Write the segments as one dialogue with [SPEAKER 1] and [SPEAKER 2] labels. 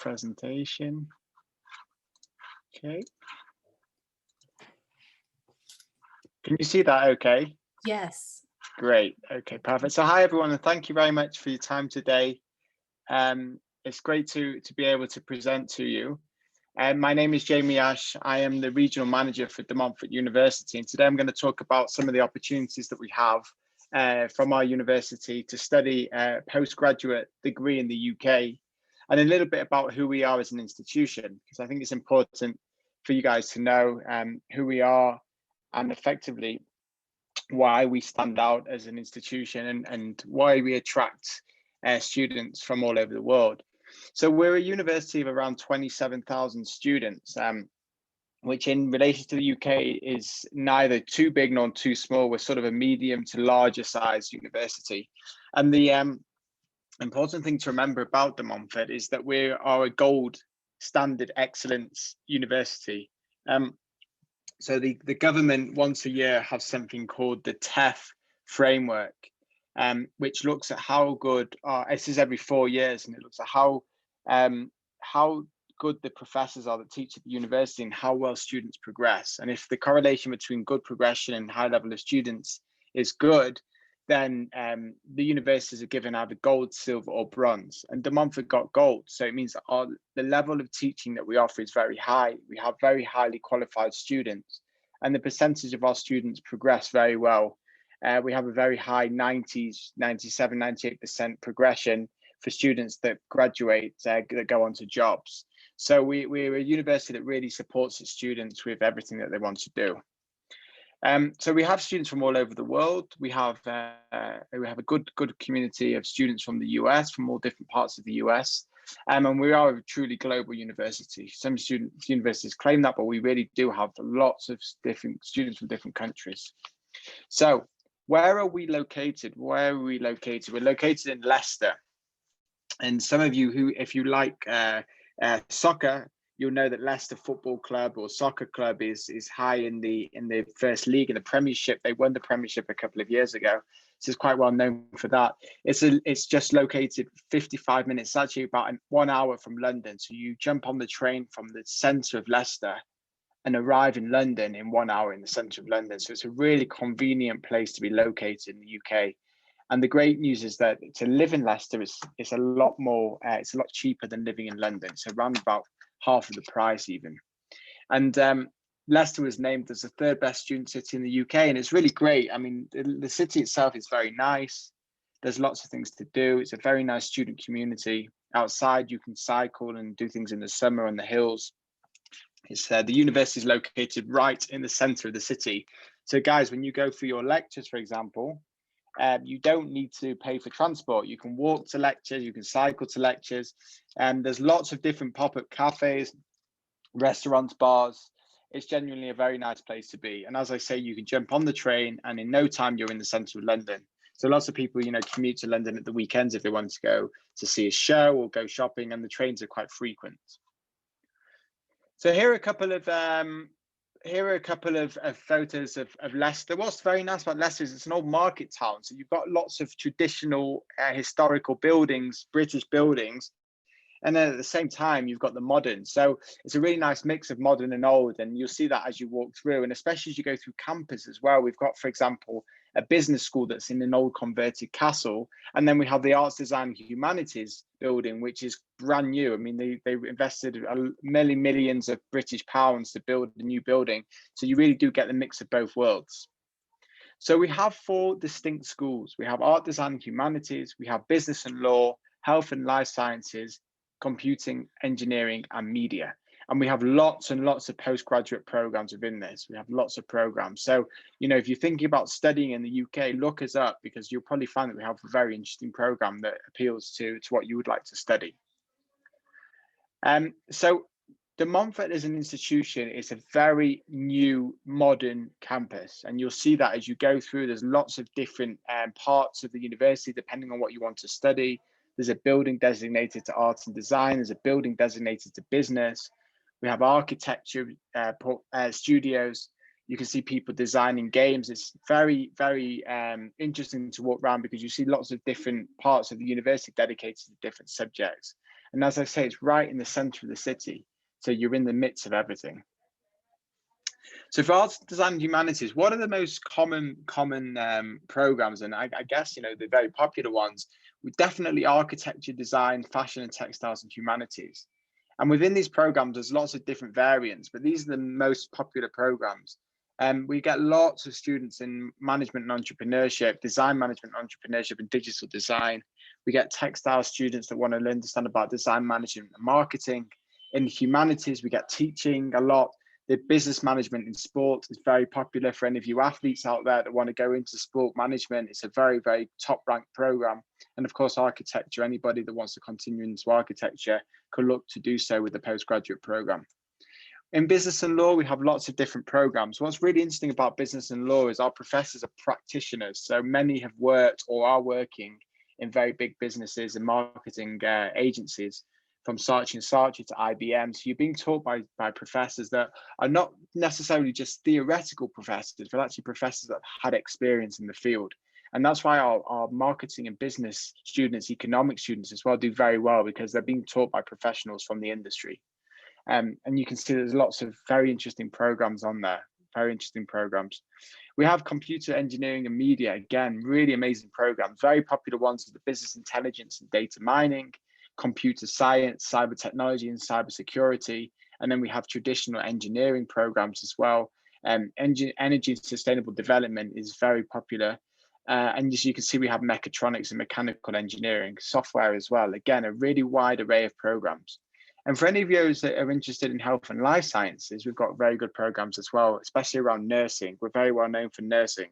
[SPEAKER 1] presentation. Okay. Can you see that okay?
[SPEAKER 2] Yes.
[SPEAKER 1] Great. Okay, perfect. So hi everyone, and thank you very much for your time today. It's great to be able to present to you. My name is Jamie Ash. I am the regional manager for DeMontfort University, and today I'm going to talk about some of the opportunities that we have from our university to study a postgraduate degree in the UK, and a little bit about who we are as an institution, because I think it's important for you guys to know who we are and effectively why we stand out as an institution and why we attract students from all over the world. So we're a university of around 27,000 students, which in relation to the UK is neither too big nor too small. We're sort of a medium to larger size university. And the important thing to remember about DeMontfort is that we are a gold standard excellence university. So the government once a year have something called the TEF framework, which looks at how good, this is every 4 years, and it looks at how good the professors are that teach at the university and how well students progress. And if the correlation between good progression and high level of students is good, then the universities are given either gold, silver or bronze. And DeMontfort got gold. So it means that the level of teaching that we offer is very high. We have very highly qualified students, and the percentage of our students progress very well. We have a very high 90s, 97, 98% progression for students that graduate, that go on to jobs. So we're a university that really supports its students with everything that they want to do. So we have students from all over the world. We have a good community of students from the US, from all different parts of the US, and we are a truly global university. Some universities claim that, but we really do have lots of different students from different countries. So where are we located? Where are we located? We're located in Leicester, and some of you who, if you like soccer, you'll know that Leicester Football Club or Soccer Club is high in the First League, in the Premiership. They won the Premiership a couple of years ago, so it's quite well known for that. It's just located 55 minutes, actually about 1 hour from London. So you jump on the train from the centre of Leicester and arrive in London in 1 hour in the centre of London. So it's a really convenient place to be located in the UK. And the great news is that to live in Leicester is a lot more, it's a lot cheaper than living in London. So around about half of the price even. And Leicester was named as the third best student city in the UK, and it's really great. I mean, the city itself is very nice. There's lots of things to do. It's a very nice student community. Outside, you can cycle and do things in the summer on the hills. It's the university is located right in the center of the city. So guys, when you go for your lectures, for example, you don't need to pay for transport. You can walk to lectures, you can cycle to lectures, and there's lots of different pop-up cafes, restaurants, bars. It's genuinely a very nice place to be. And as I say, you can jump on the train and in no time you're in the center of London. So lots of people, commute to London at the weekends if they want to go to see a show or go shopping, and the trains are quite frequent. So here are a couple of photos of Leicester. What's very nice about Leicester is it's an old market town. So you've got lots of traditional historical buildings, British buildings. And then at the same time, you've got the modern. So it's a really nice mix of modern and old. And you'll see that as you walk through. And especially as you go through campus as well. We've got, for example, a business school that's in an old converted castle. And then we have the Arts, Design and Humanities building, which is brand new. I mean, they invested millions of British pounds to build a new building. So you really do get the mix of both worlds. So we have 4 distinct schools. We have Art, Design and Humanities. We have Business and Law, Health and Life Sciences, Computing, Engineering and Media. And we have lots and lots of postgraduate programs within this. We have lots of programs. So, if you're thinking about studying in the UK, look us up, because you'll probably find that we have a very interesting program that appeals to what you would like to study. So DeMontfort as an institution is a very new, modern campus. And you'll see that as you go through. There's lots of different parts of the university, depending on what you want to study. There's a building designated to arts and design. There's a building designated to business. We have architecture studios. You can see people designing games. It's very, very interesting to walk around, because you see lots of different parts of the university dedicated to different subjects. And as I say, it's right in the center of the city. So you're in the midst of everything. So for arts, design, and humanities, what are the most common programs? And I guess, you know, the very popular ones, we definitely architecture, design, fashion and textiles, and humanities. And within these programs, there's lots of different variants, but these are the most popular programs. We get lots of students in management and entrepreneurship, design management, entrepreneurship, and digital design. We get textile students that want to understand about design management and marketing. In humanities, we get teaching a lot. The business management in sport is very popular for any of you athletes out there that want to go into sport management. It's a very, very top ranked program. And of course, architecture, anybody that wants to continue into architecture could look to do so with the postgraduate program. In business and law, we have lots of different programs. What's really interesting about business and law is our professors are practitioners. So many have worked or are working in very big businesses and marketing agencies, from Saatchi & Saatchi to IBM. So you're being taught by professors that are not necessarily just theoretical professors, but actually professors that have had experience in the field. And that's why our marketing and business students, economic students as well, do very well, because they're being taught by professionals from the industry. And you can see there's lots of very interesting programs on there, very interesting programs. We have computer engineering and media, again, really amazing programs. Very popular ones are the business intelligence and data mining, computer science, cyber technology and cyber security. And then we have traditional engineering programs as well. Energy and sustainable development is very popular. And as you can see, we have mechatronics and mechanical engineering, software as well. Again, a really wide array of programs. And for any of you that are interested in health and life sciences, we've got very good programs as well, especially around nursing. We're very well known for nursing.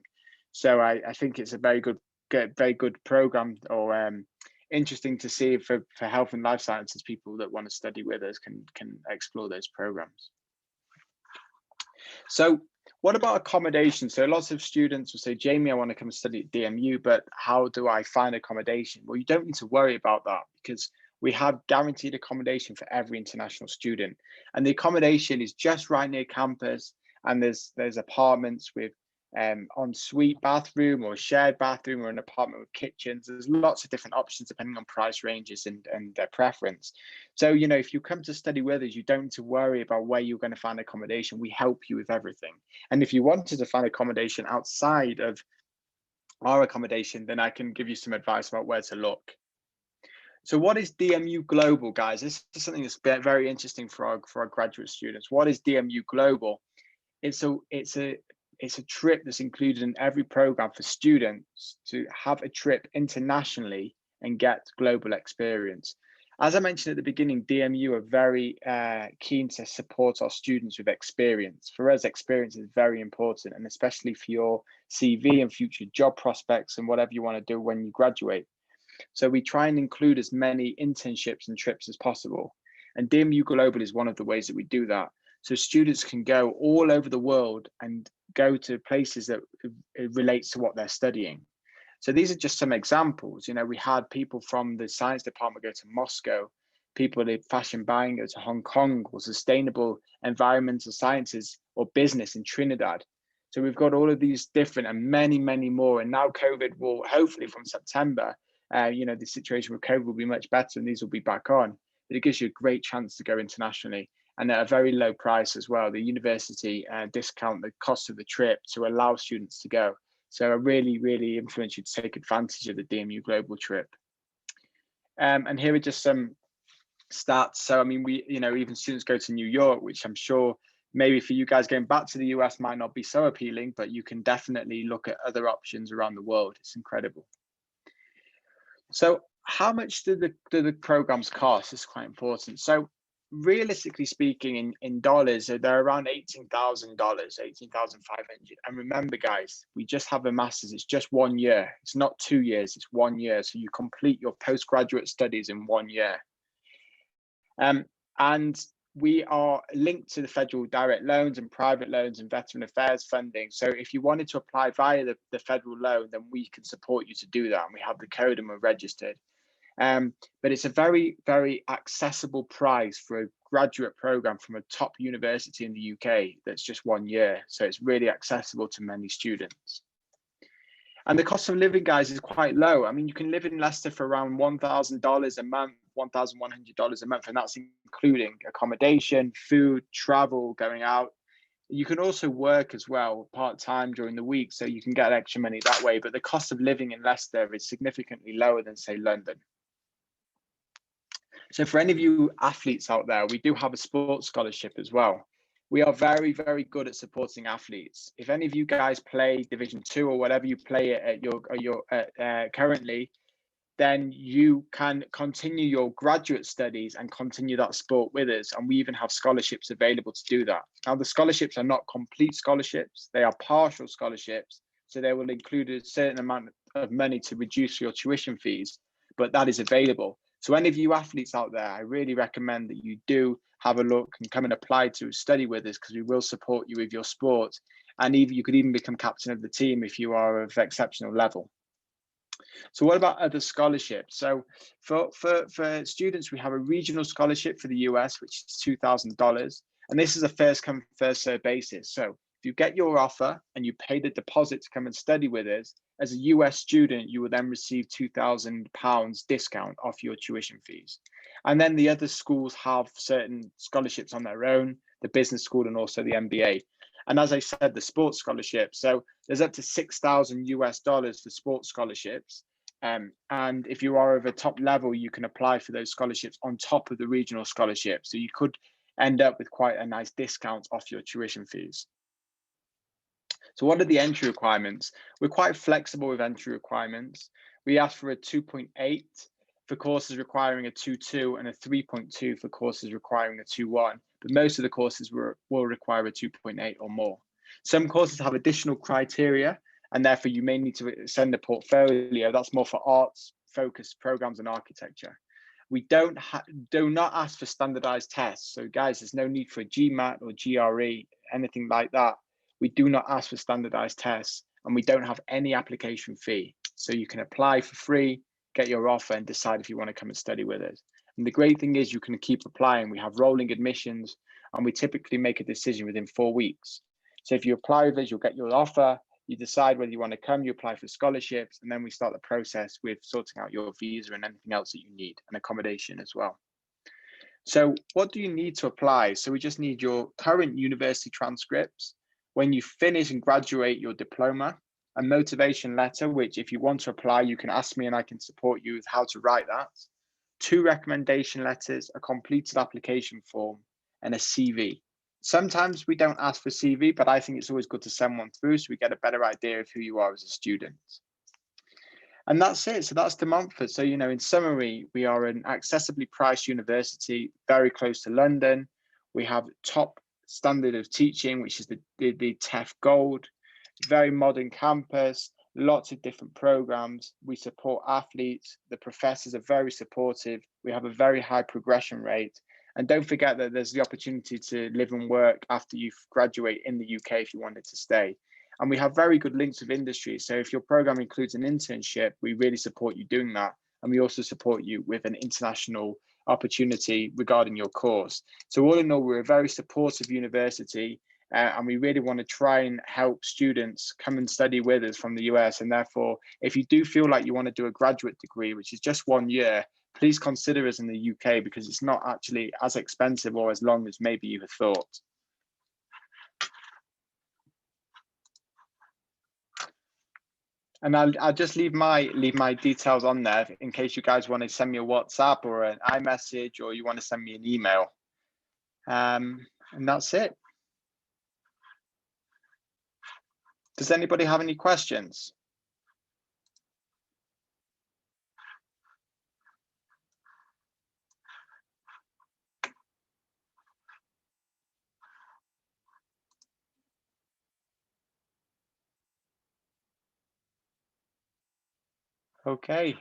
[SPEAKER 1] So I think it's a very good program, or interesting to see for health and life sciences. People that want to study with us can explore those programs. So what about accommodation? So lots of students will say, Jamie, I want to come and study at DMU, but how do I find accommodation? Well, you don't need to worry about that, because we have guaranteed accommodation for every international student. And the accommodation is just right near campus. And there's apartments with ensuite bathroom or shared bathroom, or an apartment with kitchens. There's lots of different options depending on price ranges and their preference. So, you know, if you come to study with us, you don't need to worry about where you're going to find accommodation. We help you with everything. And if you wanted to find accommodation outside of our accommodation, then I can give you some advice about where to look. So what is DMU Global, guys? This is something that's very interesting for our graduate students. What is DMU Global? It's a trip that's included in every program for students to have a trip internationally and get global experience. As I mentioned at the beginning, DMU are very keen to support our students with experience. For us, experience is very important, and especially for your CV and future job prospects and whatever you want to do when you graduate. So we try and include as many internships and trips as possible. And DMU Global is one of the ways that we do that. So students can go all over the world and go to places that it relates to what they're studying. So these are just some examples. You know, we had people from the science department go to Moscow, people in fashion buying go to Hong Kong, or sustainable environmental sciences or business in Trinidad. So we've got all of these different and many, many more. And now COVID will, hopefully from September, you know, the situation with COVID will be much better and these will be back on. But it gives you a great chance to go internationally, and at a very low price as well. The university discount the cost of the trip to allow students to go. So I really, really influence you to take advantage of the DMU Global trip. And here are just some stats. So, I mean, even students go to New York, which I'm sure maybe for you guys going back to the US might not be so appealing, but you can definitely look at other options around the world. It's incredible. So how much do the programs cost? It's quite important. So realistically speaking, in dollars, they're around $18,000, $18,500. And remember, guys, we just have a master's. It's just 1 year. It's not 2 years. It's 1 year. So you complete your postgraduate studies in 1 year. And we are linked to the federal direct loans and private loans and veteran affairs funding. So if you wanted to apply via the federal loan, then we can support you to do that. And we have the code and we're registered. But it's a very, very accessible price for a graduate program from a top university in the UK that's just 1 year. So it's really accessible to many students. And the cost of living, guys, is quite low. I mean, you can live in Leicester for around $1,000 a month, $1,100 a month, and that's including accommodation, food, travel, going out. You can also work as well part-time during the week, so you can get extra money that way. But the cost of living in Leicester is significantly lower than, say, London. So for any of you athletes out there, we do have a sports scholarship as well. We are very, very good at supporting athletes. If any of you guys play Division 2 or whatever you play at your currently, then you can continue your graduate studies and continue that sport with us. And we even have scholarships available to do that. Now, the scholarships are not complete scholarships. They are partial scholarships. So they will include a certain amount of money to reduce your tuition fees, but that is available. So any of you athletes out there, I really recommend that you do have a look and come and apply to study with us, because we will support you with your sport. And even you could even become captain of the team if you are of exceptional level. So what about other scholarships? So for students, we have a regional scholarship for the US, which is $2,000. And this is a first come, first served basis. So if you get your offer and you pay the deposit to come and study with us, as a US student, you will then receive £2,000 discount off your tuition fees. And then the other schools have certain scholarships on their own, the business school and also the MBA. And as I said, the sports scholarship. So there's up to $6,000 for sports scholarships. And if you are of a top level, you can apply for those scholarships on top of the regional scholarship. So you could end up with quite a nice discount off your tuition fees. So what are the entry requirements? We're quite flexible with entry requirements. We ask for a 2.8 for courses requiring a 2.2 and a 3.2 for courses requiring a 2.1. But most of the courses will require a 2.8 or more. Some courses have additional criteria, and therefore you may need to send a portfolio. That's more for arts focused programs and architecture. We do not ask for standardized tests. So guys, there's no need for a GMAT or GRE, anything like that. We do not ask for standardized tests, and we don't have any application fee. So you can apply for free, get your offer, and decide if you want to come and study with us. And the great thing is you can keep applying. We have rolling admissions, and we typically make a decision within 4 weeks. So if you apply with us, you'll get your offer, you decide whether you want to come, you apply for scholarships, and then we start the process with sorting out your visa and anything else that you need, and accommodation as well. So what do you need to apply? So we just need your current university transcripts, when you finish and graduate your diploma, a motivation letter, which if you want to apply, you can ask me and I can support you with how to write that, 2 recommendation letters, a completed application form, and a CV. Sometimes we don't ask for CV, but I think it's always good to send one through so we get a better idea of who you are as a student. And that's it. So that's DeMontfort. So, in summary, we are an accessibly priced university, very close to London. We have top standard of teaching, which is the TEF Gold, very modern campus, lots of different programs. We support athletes. The professors are very supportive. We have a very high progression rate. And don't forget that there's the opportunity to live and work after you graduate in the UK if you wanted to stay. And we have very good links with industry. So if your program includes an internship, we really support you doing that. And we also support you with an international opportunity regarding your course. So all in all, we're a very supportive university, and we really want to try and help students come and study with us from the US. And therefore, if you do feel like you want to do a graduate degree, which is just 1 year, please consider us in the UK, because it's not actually as expensive or as long as maybe you have thought. And I'll just leave my details on there in case you guys want to send me a WhatsApp or an iMessage, or you want to send me an email. And that's it. Does anybody have any questions? Okay.